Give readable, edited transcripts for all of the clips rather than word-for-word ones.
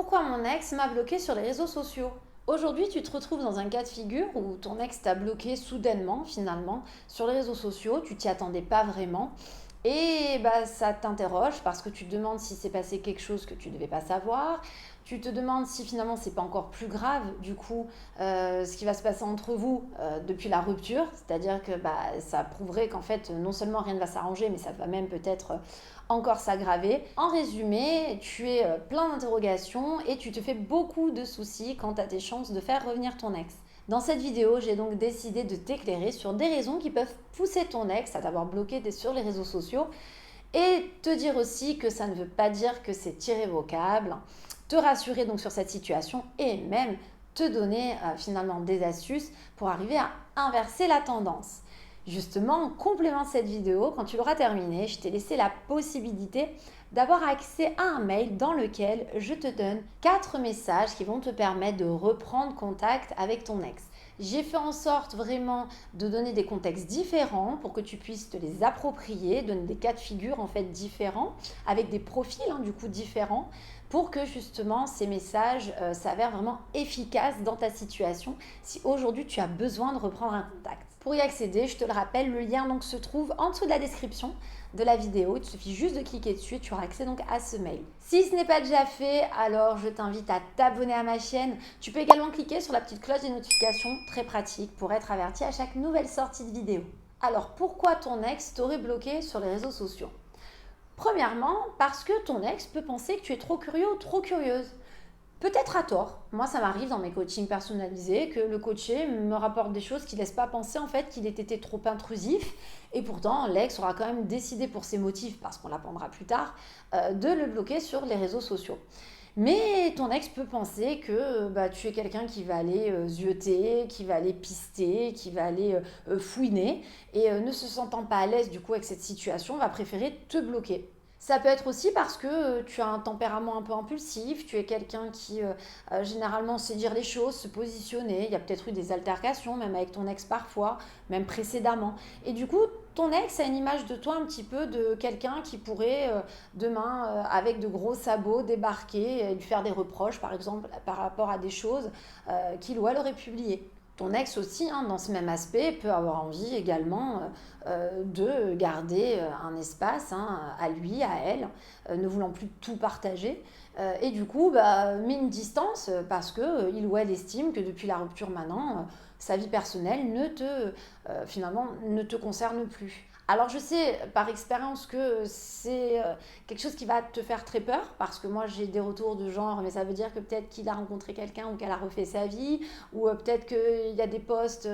Pourquoi mon ex m'a bloqué sur les réseaux sociaux? Aujourd'hui, tu te retrouves dans un cas de figure où ton ex t'a bloqué soudainement, finalement, sur les réseaux sociaux, tu t'y attendais pas vraiment. Et bah, ça t'interroge parce que tu te demandes si s'est passé quelque chose que tu ne devais pas savoir. Tu te demandes si finalement c'est pas encore plus grave, du coup, ce qui va se passer entre vous depuis la rupture. C'est-à-dire que bah, ça prouverait qu'en fait, non seulement rien ne va s'arranger, mais ça va même peut-être encore s'aggraver. En résumé, tu es plein d'interrogations et tu te fais beaucoup de soucis quant à tes chances de faire revenir ton ex. Dans cette vidéo, j'ai donc décidé de t'éclairer sur des raisons qui peuvent pousser ton ex à t'avoir bloqué sur les réseaux sociaux et te dire aussi que ça ne veut pas dire que c'est irrévocable, te rassurer donc sur cette situation et même te donner finalement des astuces pour arriver à inverser la tendance. Justement, en complément de cette vidéo, quand tu l'auras terminée, je t'ai laissé la possibilité d'avoir accès à un mail dans lequel je te donne 4 messages qui vont te permettre de reprendre contact avec ton ex. J'ai fait en sorte vraiment de donner des contextes différents pour que tu puisses te les approprier, donner des cas de figure en fait différents, avec des profils du coup différents, pour que justement ces messages s'avèrent vraiment efficaces dans ta situation si aujourd'hui tu as besoin de reprendre un contact. Pour y accéder, je te le rappelle, le lien donc se trouve en dessous de la description de la vidéo. Il te suffit juste de cliquer dessus et tu auras accès donc à ce mail. Si ce n'est pas déjà fait, alors je t'invite à t'abonner à ma chaîne. Tu peux également cliquer sur la petite cloche des notifications, très pratique pour être averti à chaque nouvelle sortie de vidéo. Alors pourquoi ton ex t'aurait bloqué sur les réseaux sociaux? Premièrement, parce que ton ex peut penser que tu es trop curieux ou trop curieuse. Peut-être à tort. Moi, ça m'arrive dans mes coachings personnalisés que le coaché me rapporte des choses qui ne laissent pas penser en fait qu'il ait été trop intrusif. Et pourtant, l'ex aura quand même décidé pour ses motifs, parce qu'on l'apprendra plus tard, de le bloquer sur les réseaux sociaux. Mais ton ex peut penser que tu es quelqu'un qui va aller zioter, qui va aller pister, qui va aller fouiner. Et ne se sentant pas à l'aise du coup avec cette situation, va préférer te bloquer. Ça peut être aussi parce que tu as un tempérament un peu impulsif, tu es quelqu'un qui généralement sait dire les choses, se positionner. Il y a peut-être eu des altercations, même avec ton ex parfois, même précédemment. Et du coup, ton ex a une image de toi un petit peu de quelqu'un qui pourrait demain, avec de gros sabots, débarquer et lui faire des reproches, par exemple, par rapport à des choses qu'il ou elle aurait publiées. Ton ex aussi, dans ce même aspect, peut avoir envie également de garder un espace à lui, à elle, ne voulant plus tout partager. Et du coup, met une distance parce qu'il ou elle estime que depuis la rupture maintenant, sa vie personnelle finalement, ne te concerne plus. Alors je sais par expérience que c'est quelque chose qui va te faire très peur parce que moi j'ai des retours de genre mais ça veut dire que peut-être qu'il a rencontré quelqu'un ou qu'elle a refait sa vie ou peut-être qu'il y a des posts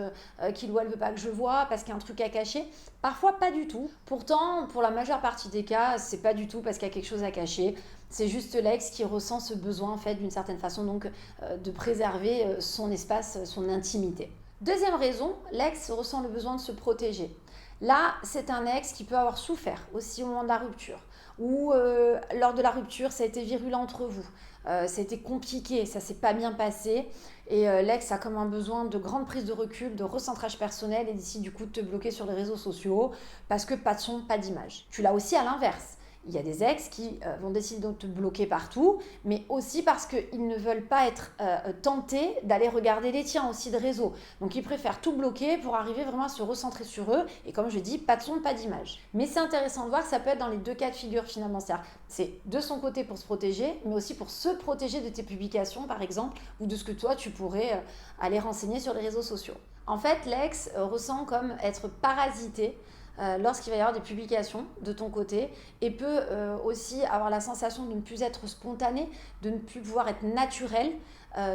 qu'il ou elle veut pas que je vois parce qu'il y a un truc à cacher. Parfois pas du tout. Pourtant pour la majeure partie des cas c'est pas du tout parce qu'il y a quelque chose à cacher. C'est juste l'ex qui ressent ce besoin en fait d'une certaine façon donc de préserver son espace, son intimité. Deuxième raison, l'ex ressent le besoin de se protéger. Là, c'est un ex qui peut avoir souffert aussi au moment de la rupture ou lors de la rupture, ça a été virulent entre vous. Ça a été compliqué, ça s'est pas bien passé et l'ex a comme un besoin de grande prise de recul, de recentrage personnel et décide du coup de te bloquer sur les réseaux sociaux parce que pas de son, pas d'image. Tu l'as aussi à l'inverse. Il y a des ex qui vont décider de te bloquer partout, mais aussi parce qu'ils ne veulent pas être tentés d'aller regarder les tiens aussi de réseau. Donc ils préfèrent tout bloquer pour arriver vraiment à se recentrer sur eux. Et comme je dis, pas de son, pas d'image. Mais c'est intéressant de voir que ça peut être dans les deux cas de figure finalement. C'est de son côté pour se protéger, mais aussi pour se protéger de tes publications par exemple, ou de ce que toi tu pourrais aller renseigner sur les réseaux sociaux. En fait, l'ex ressent comme être parasité lorsqu'il va y avoir des publications de ton côté et peut aussi avoir la sensation de ne plus être spontané, de ne plus pouvoir être naturel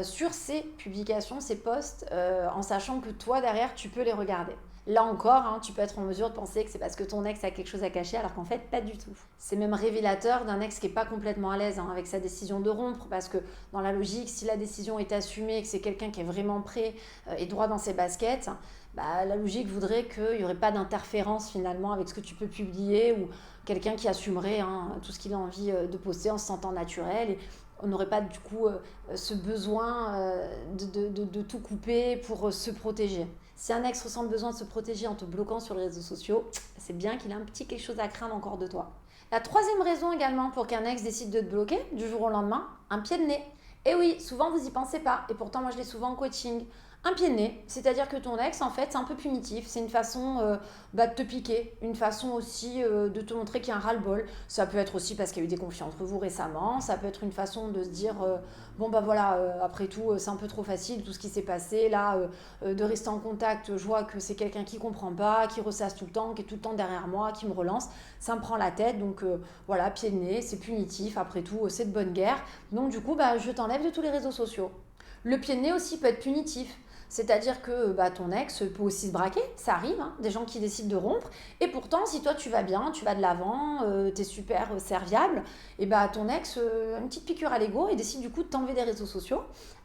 sur ces publications, ces posts, en sachant que toi derrière tu peux les regarder. Là encore, tu peux être en mesure de penser que c'est parce que ton ex a quelque chose à cacher, alors qu'en fait, pas du tout. C'est même révélateur d'un ex qui n'est pas complètement à l'aise avec sa décision de rompre, parce que dans la logique, si la décision est assumée, que c'est quelqu'un qui est vraiment prêt et droit dans ses baskets, la logique voudrait qu'il n'y aurait pas d'interférence finalement avec ce que tu peux publier ou quelqu'un qui assumerait tout ce qu'il a envie de poster en se sentant naturel. Et on n'aurait pas du coup ce besoin de tout couper pour se protéger. Si un ex ressent le besoin de se protéger en te bloquant sur les réseaux sociaux, c'est bien qu'il a un petit quelque chose à craindre encore de toi. La troisième raison également pour qu'un ex décide de te bloquer du jour au lendemain, un pied de nez. Et oui, souvent vous y pensez pas, et pourtant moi je l'ai souvent en coaching. Un pied de nez, c'est-à-dire que ton ex, en fait, c'est un peu punitif. C'est une façon de te piquer, une façon aussi de te montrer qu'il y a un ras-le-bol. Ça peut être aussi parce qu'il y a eu des conflits entre vous récemment. Ça peut être une façon de se dire bon, bah voilà, après tout, c'est un peu trop facile tout ce qui s'est passé. Là, de rester en contact, je vois que c'est quelqu'un qui comprend pas, qui ressasse tout le temps, qui est tout le temps derrière moi, qui me relance. Ça me prend la tête. Donc voilà, pied de nez, c'est punitif. Après tout, c'est de bonne guerre. Donc du coup, bah, je t'enlève de tous les réseaux sociaux. Le pied de nez aussi peut être punitif. C'est-à-dire que ton ex peut aussi se braquer, ça arrive, hein, des gens qui décident de rompre. Et pourtant, si toi tu vas bien, tu vas de l'avant, tu es super serviable, et ton ex, une petite piqûre à l'ego, et décide du coup de t'enlever des réseaux sociaux.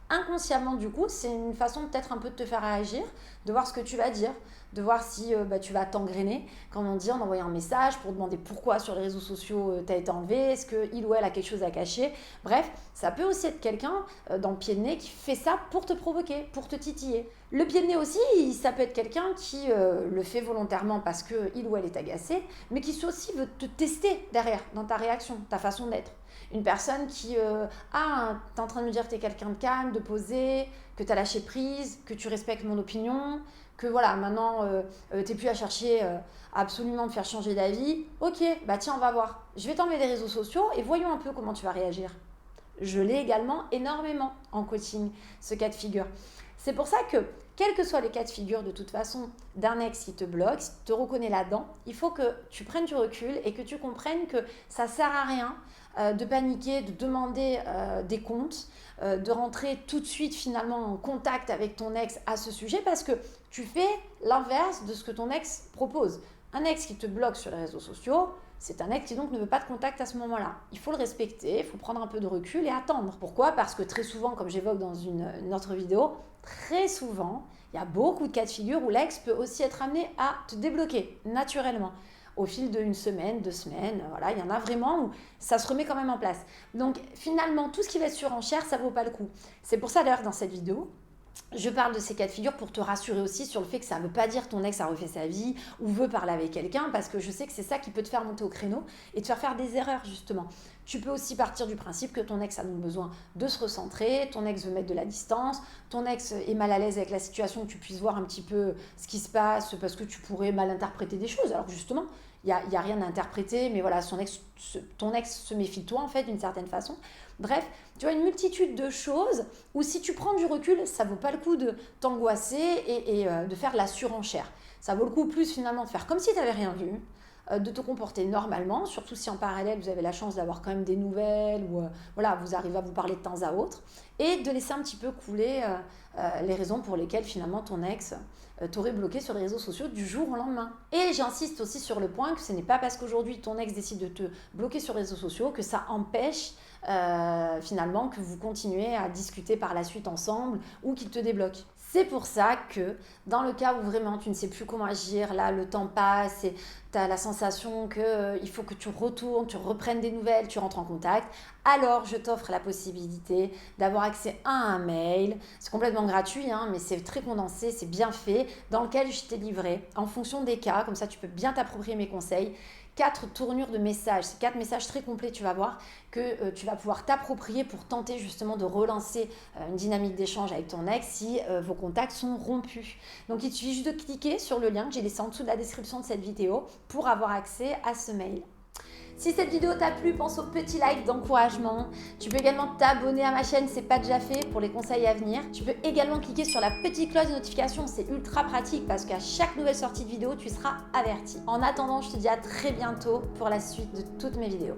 Inconsciemment, du coup, c'est une façon peut-être un peu de te faire réagir, de voir ce que tu vas dire, de voir si tu vas t'engrainer, comment dire, en envoyant un message pour demander pourquoi sur les réseaux sociaux tu as été enlevé, est-ce qu'il ou elle a quelque chose à cacher. Bref, ça peut aussi être quelqu'un dans le pied de nez qui fait ça pour te provoquer, pour te titiller. Le pied de nez aussi, ça peut être quelqu'un qui le fait volontairement parce qu'il ou elle est agacé, mais qui aussi veut te tester derrière, dans ta réaction, ta façon d'être. Une personne qui, t'es en train de me dire que t'es quelqu'un de calme, de posé, que t'as lâché prise, que tu respectes mon opinion, que voilà, maintenant, t'es plus à chercher absolument de faire changer d'avis. Ok, bah tiens, on va voir. Je vais t'enlever des réseaux sociaux et voyons un peu comment tu vas réagir. Je l'ai également énormément en coaching, ce cas de figure. C'est pour ça que, quels que soient les cas de figure de toute façon d'un ex qui te bloque, qui te reconnaît là-dedans, il faut que tu prennes du recul et que tu comprennes que ça ne sert à rien de paniquer, de demander des comptes, de rentrer tout de suite finalement en contact avec ton ex à ce sujet parce que tu fais l'inverse de ce que ton ex propose. Un ex qui te bloque sur les réseaux sociaux, c'est un ex qui donc ne veut pas de contact à ce moment-là. Il faut le respecter, il faut prendre un peu de recul et attendre. Pourquoi ? Parce que très souvent, comme j'évoque dans une autre vidéo, très souvent, il y a beaucoup de cas de figure où l'ex peut aussi être amené à te débloquer naturellement. Au fil d'une semaine, 2 semaines, voilà, il y en a vraiment où ça se remet quand même en place. Donc finalement, tout ce qui va être surenchère, ça ne vaut pas le coup. C'est pour ça d'ailleurs dans cette vidéo, je parle de ces cas de figure pour te rassurer aussi sur le fait que ça ne veut pas dire que ton ex a refait sa vie ou veut parler avec quelqu'un parce que je sais que c'est ça qui peut te faire monter au créneau et te faire des erreurs justement. Tu peux aussi partir du principe que ton ex a donc besoin de se recentrer, ton ex veut mettre de la distance, ton ex est mal à l'aise avec la situation, que tu puisses voir un petit peu ce qui se passe parce que tu pourrais mal interpréter des choses. Alors justement, il n'y a rien à interpréter, mais voilà, ton ex se méfie de toi en fait d'une certaine façon. Bref, tu vois, une multitude de choses où si tu prends du recul, ça ne vaut pas le coup de t'angoisser et de faire de la surenchère. Ça vaut le coup plus finalement de faire comme si tu n'avais rien vu, de te comporter normalement, surtout si en parallèle vous avez la chance d'avoir quand même des nouvelles ou voilà, vous arrivez à vous parler de temps à autre et de laisser un petit peu couler les raisons pour lesquelles finalement ton ex t'aurait bloqué sur les réseaux sociaux du jour au lendemain. Et j'insiste aussi sur le point que ce n'est pas parce qu'aujourd'hui ton ex décide de te bloquer sur les réseaux sociaux que ça empêche finalement que vous continuez à discuter par la suite ensemble ou qu'il te débloque. C'est pour ça que dans le cas où vraiment tu ne sais plus comment agir, là le temps passe et tu as la sensation qu'il faut que tu retournes, tu reprennes des nouvelles, tu rentres en contact, alors je t'offre la possibilité d'avoir accès à un mail. C'est complètement gratuit, hein, mais c'est très condensé, c'est bien fait, dans lequel je t'ai livré en fonction des cas, comme ça tu peux bien t'approprier mes conseils. 4 tournures de messages, c'est 4 messages très complets, tu vas voir, que tu vas pouvoir t'approprier pour tenter justement de relancer une dynamique d'échange avec ton ex si vos contacts sont rompus. Donc il suffit juste de cliquer sur le lien que j'ai laissé en dessous de la description de cette vidéo pour avoir accès à ce mail. Si cette vidéo t'a plu, pense au petit like d'encouragement. Tu peux également t'abonner à ma chaîne, c'est pas déjà fait, pour les conseils à venir. Tu peux également cliquer sur la petite cloche de notification, c'est ultra pratique parce qu'à chaque nouvelle sortie de vidéo, tu seras averti. En attendant, je te dis à très bientôt pour la suite de toutes mes vidéos.